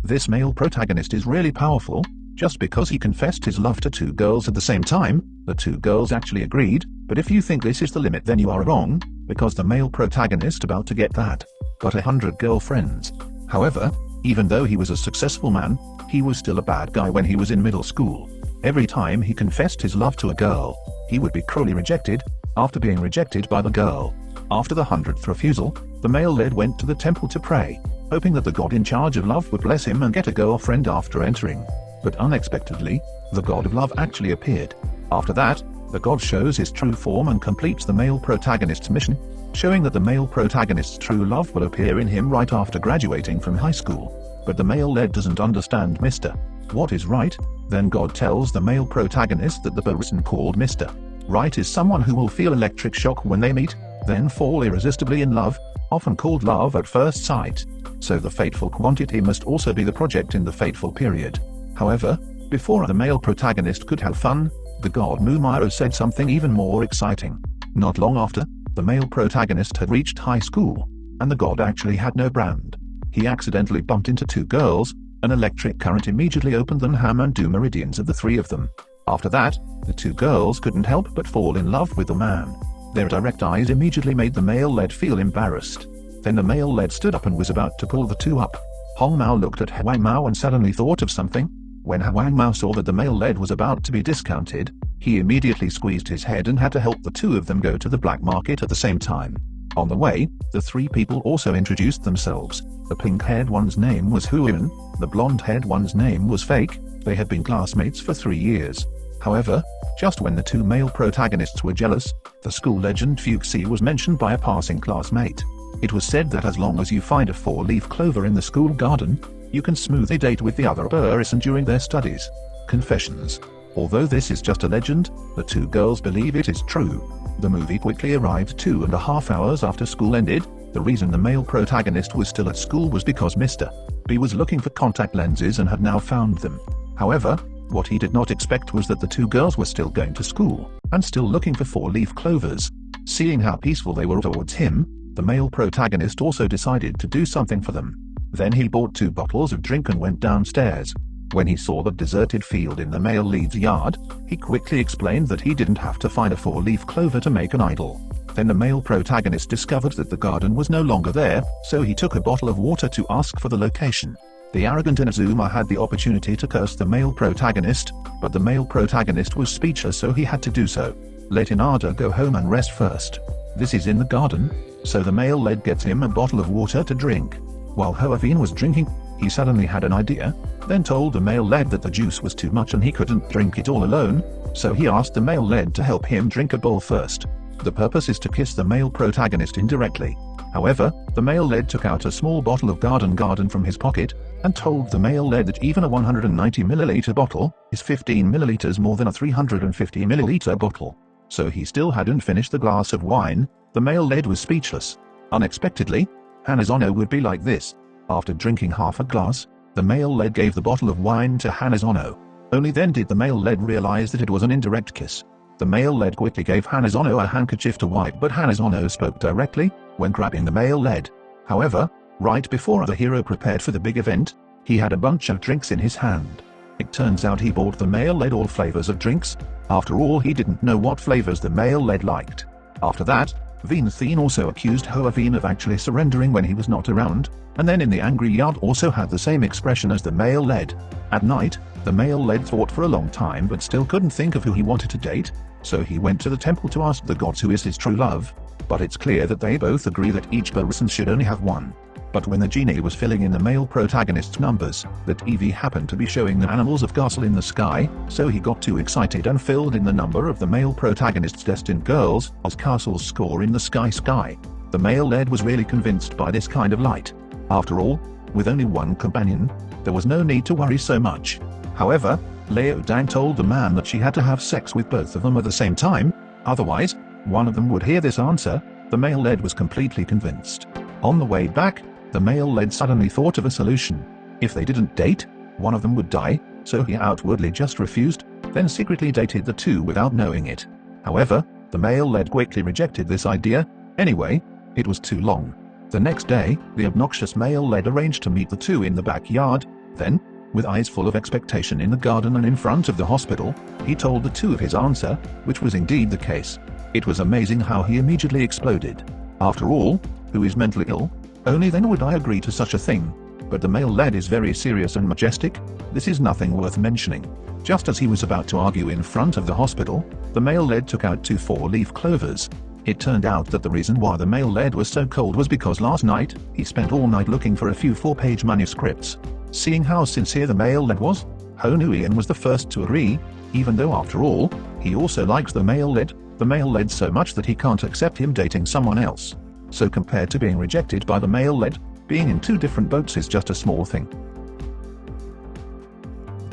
This male protagonist is really powerful. Just because he confessed his love to 2 girls at the same time, the 2 girls actually agreed, but if you think this is the limit then you are wrong, because the male protagonist about to get that got 100 girlfriends. However, even though he was a successful man, he was still a bad guy when he was in middle school. Every time he confessed his love to a girl, he would be cruelly rejected. After being rejected by the girl, after the 100th refusal, the male led went to the temple to pray, hoping that the god in charge of love would bless him and get a girlfriend after entering. But unexpectedly, the god of love actually appeared. After that, the god shows his true form and completes the male protagonist's mission, showing that the male protagonist's true love will appear in him right after graduating from high school. But the male lead doesn't understand Mr. What is right? Then God tells the male protagonist that the person called Mr. Right is someone who will feel electric shock when they meet, then fall irresistibly in love, often called love at first sight. So the fateful quantity must also be the project in the fateful period. However, before the male protagonist could have fun, the god Mumiro said something even more exciting. Not long after, the male protagonist had reached high school, and the god actually had no brand. He accidentally bumped into 2 girls. An electric current immediately opened the ham and do meridians of the 3 of them. After that, the 2 girls couldn't help but fall in love with the man. Their direct eyes immediately made the male lead feel embarrassed. Then the male lead stood up and was about to pull the 2 up. Hong Mao looked at Huang Mao and suddenly thought of something. When Huang Mao saw that the male lead was about to be discounted, he immediately squeezed his head and had to help the 2 of them go to the black market at the same time. On the way, the 3 people also introduced themselves. The pink-haired one's name was Huan, the blonde-haired one's name was Fake. They had been classmates for 3 years. However, just when the 2 male protagonists were jealous, the school legend Fuxi was mentioned by a passing classmate. It was said that as long as you find a 4-leaf clover in the school garden, you can smoothly date with the other person during their studies. Confessions. Although this is just a legend, the 2 girls believe it is true. The movie quickly arrived 2.5 hours after school ended. The reason the male protagonist was still at school was because Mr. B was looking for contact lenses and had now found them. However, what he did not expect was that the 2 girls were still going to school, and still looking for 4-leaf clovers. Seeing how peaceful they were towards him, the male protagonist also decided to do something for them. Then he bought 2 bottles of drink and went downstairs. When he saw the deserted field in the male lead's yard, he quickly explained that he didn't have to find a 4-leaf clover to make an idol. Then the male protagonist discovered that the garden was no longer there, so he took a bottle of water to ask for the location. The arrogant Inazuma had the opportunity to curse the male protagonist, but the male protagonist was speechless, so he had to do so. Let Inada go home and rest first. This is in the garden, so the male lead gets him a bottle of water to drink. While Hoavin was drinking, he suddenly had an idea, then told the male lead that the juice was too much and he couldn't drink it all alone, so he asked the male lead to help him drink a bowl first. The purpose is to kiss the male protagonist indirectly. However, the male lead took out a small bottle of garden from his pocket, and told the male lead that even a 190 milliliter bottle is 15 milliliters more than a 350 milliliter bottle. So he still hadn't finished the glass of wine. The male lead was speechless. Unexpectedly, Hanazono would be like this. After drinking half a glass, the male lead gave the bottle of wine to Hanazono. Only then did the male lead realize that it was an indirect kiss. The male lead quickly gave Hanazono a handkerchief to wipe, but Hanazono spoke directly when grabbing the male lead. However, right before the hero prepared for the big event, he had a bunch of drinks in his hand. It turns out he bought the male lead all flavors of drinks. After all, he didn't know what flavors the male lead liked. After that, Venthine also accused Hoavin of actually surrendering when he was not around, and then in the angry yard also had the same expression as the male lead. At night, the male lead thought for a long time but still couldn't think of who he wanted to date, so he went to the temple to ask the gods who is his true love. But it's clear that they both agree that each person should only have one. But when the genie was filling in the male protagonist's numbers, that Evie happened to be showing the animals of castle in the sky, so he got too excited and filled in the number of the male protagonist's destined girls as castle's score in the sky. The male lead was really convinced by this kind of light. After all, with only one companion, there was no need to worry so much. However, Leo Dang told the man that she had to have sex with both of them at the same time, otherwise, one of them would hear this answer. The male lead was completely convinced. On the way back, the male lead suddenly thought of a solution. If they didn't date, one of them would die, so he outwardly just refused, then secretly dated the 2 without knowing it. However, the male lead quickly rejected this idea. Anyway, it was too long. The next day, the obnoxious male lead arranged to meet the 2 in the backyard. Then, with eyes full of expectation in the garden and in front of the hospital, he told the two of his answer, which was indeed the case. It was amazing how he immediately exploded. After all, who is mentally ill? Only then would I agree to such a thing. But the male lead is very serious and majestic. This is nothing worth mentioning. Just as he was about to argue in front of the hospital, the male lead took out 2 4-leaf clovers. It turned out that the reason why the male lead was so cold was because last night, he spent all night looking for a few 4-page manuscripts. Seeing how sincere the male lead was, Honuian was the first to agree, even though after all, he also likes the male lead so much that he can't accept him dating someone else. So compared to being rejected by the male lead, being in 2 different boats is just a small thing.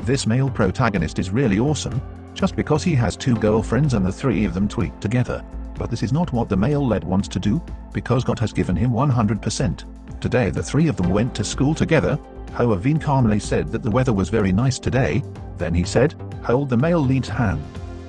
This male protagonist is really awesome, just because he has 2 girlfriends and the 3 of them tweet together. But this is not what the male lead wants to do, because God has given him 100%. Today the 3 of them went to school together. Hoavin calmly said that the weather was very nice today. Then he said, "Hold the male lead's hand."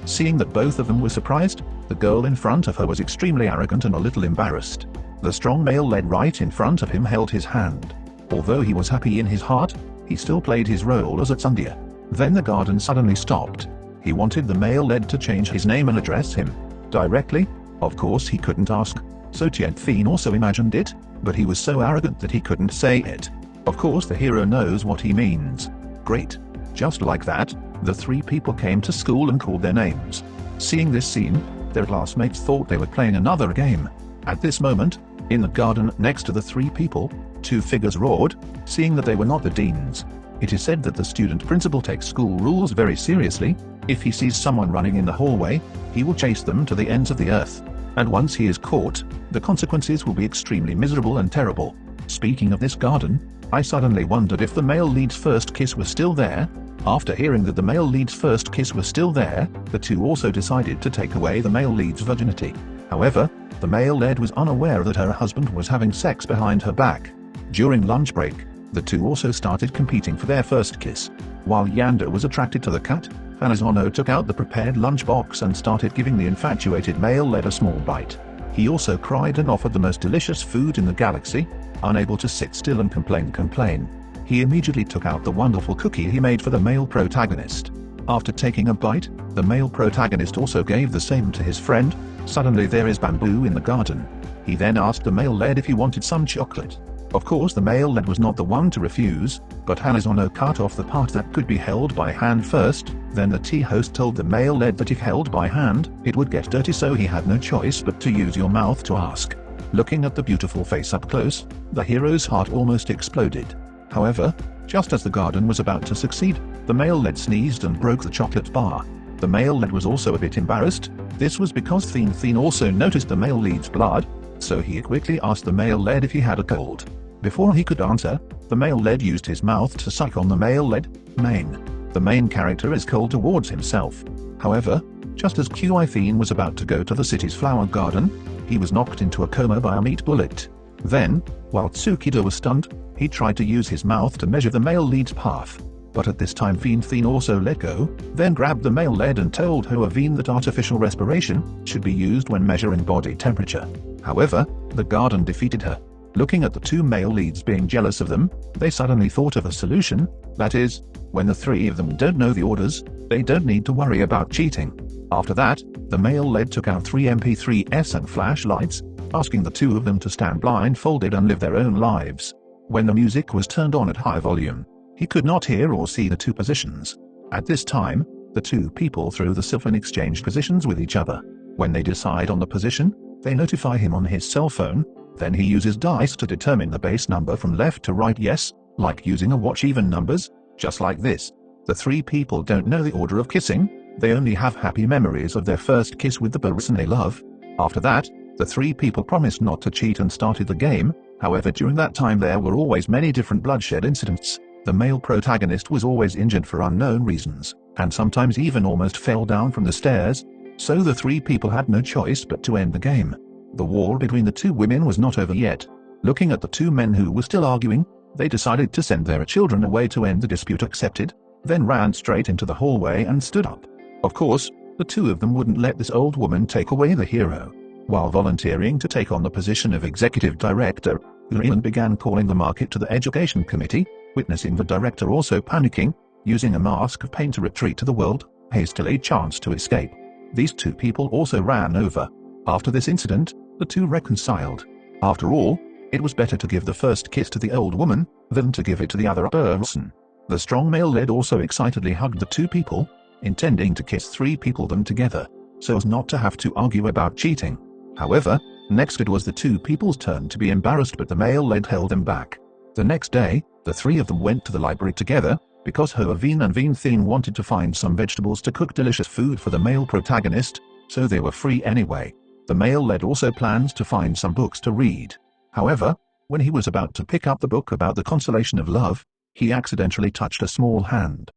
Seeing that both of them were surprised, the girl in front of her was extremely arrogant and a little embarrassed. The strong male lead right in front of him held his hand. Although he was happy in his heart, he still played his role as a tsundeer. Then the garden suddenly stopped. He wanted the male lead to change his name and address him directly. Of course he couldn't ask, so Tien also imagined it, but he was so arrogant that he couldn't say it. Of course the hero knows what he means. Great. Just like that, the 3 people came to school and called their names. Seeing this scene, their classmates thought they were playing another game. At this moment, in the garden next to the 3 people, 2 figures roared, seeing that they were not the deans. It is said that the student principal takes school rules very seriously. If he sees someone running in the hallway, he will chase them to the ends of the earth. And once he is caught, the consequences will be extremely miserable and terrible. Speaking of this garden, I suddenly wondered if the male lead's first kiss was still there. After hearing that the male lead's first kiss was still there, the 2 also decided to take away the male lead's virginity. However, the male lead was unaware that her husband was having sex behind her back. During lunch break, the 2 also started competing for their first kiss. While Yanda was attracted to the cat, Hanazono took out the prepared lunchbox and started giving the infatuated male lead a small bite. He also cried and offered the most delicious food in the galaxy, unable to sit still and complain. He immediately took out the wonderful cookie he made for the male protagonist. After taking a bite, the male protagonist also gave the same to his friend. Suddenly there is bamboo in the garden. He then asked the male lead if he wanted some chocolate. Of course the male lead was not the one to refuse, but Hanazono cut off the part that could be held by hand first. Then the tea host told the male lead that if held by hand, it would get dirty, so he had no choice but to use your mouth to ask. Looking at the beautiful face up close, the hero's heart almost exploded. However, just as the garden was about to succeed, the male lead sneezed and broke the chocolate bar. The male lead was also a bit embarrassed. This was because Tien also noticed the male lead's blood, so he quickly asked the male lead if he had a cold. Before he could answer, the male lead used his mouth to suck on the male lead mane. The main character is cold towards himself. However, just as Tien was about to go to the city's flower garden, he was knocked into a coma by a meat bullet. Then, while Tsukido was stunned, he tried to use his mouth to measure the male lead's path. But at this time Tien also let go, then grabbed the male lead and told Hoavin that artificial respiration should be used when measuring body temperature. However, the garden defeated her. Looking at the 2 male leads being jealous of them, they suddenly thought of a solution. That is, when the 3 of them don't know the orders, they don't need to worry about cheating. After that, the male lead took out 3 MP3s and flashlights, asking the 2 of them to stand blindfolded and live their own lives. When the music was turned on at high volume, he could not hear or see the 2 positions. At this time, the 2 people throw the cell phone exchange positions with each other. When they decide on the position, they notify him on his cell phone. Then he uses dice to determine the base number from left to right. Yes, like using a watch, even numbers, just like this. The 3 people don't know the order of kissing. They only have happy memories of their first kiss with the person they love. After that, the 3 people promised not to cheat and started the game. However, during that time there were always many different bloodshed incidents. The male protagonist was always injured for unknown reasons, and sometimes even almost fell down from the stairs. So the 3 people had no choice but to end the game. The war between the 2 women was not over yet. Looking at the 2 men who were still arguing, they decided to send their children away to end the dispute. Accepted, then ran straight into the hallway and stood up. Of course, the 2 of them wouldn't let this old woman take away the hero. While volunteering to take on the position of executive director, Urian began calling the market to the education committee. Witnessing the director also panicking, using a mask of pain to retreat to the world, hastily chanced to escape. These two people also ran over. After this incident, the two reconciled. After all, it was better to give the first kiss to the old woman than to give it to the other person. The strong male lead also excitedly hugged the two people, intending to kiss three people them together, so as not to have to argue about cheating. However, next it was the two people's turn to be embarrassed, but the male lead held them back. The next day, the three of them went to the library together, because Hoaveen and Veen Thing wanted to find some vegetables to cook delicious food for the male protagonist, so they were free anyway. The male lead also planned to find some books to read. However, when he was about to pick up the book about the consolation of love, he accidentally touched a small hand.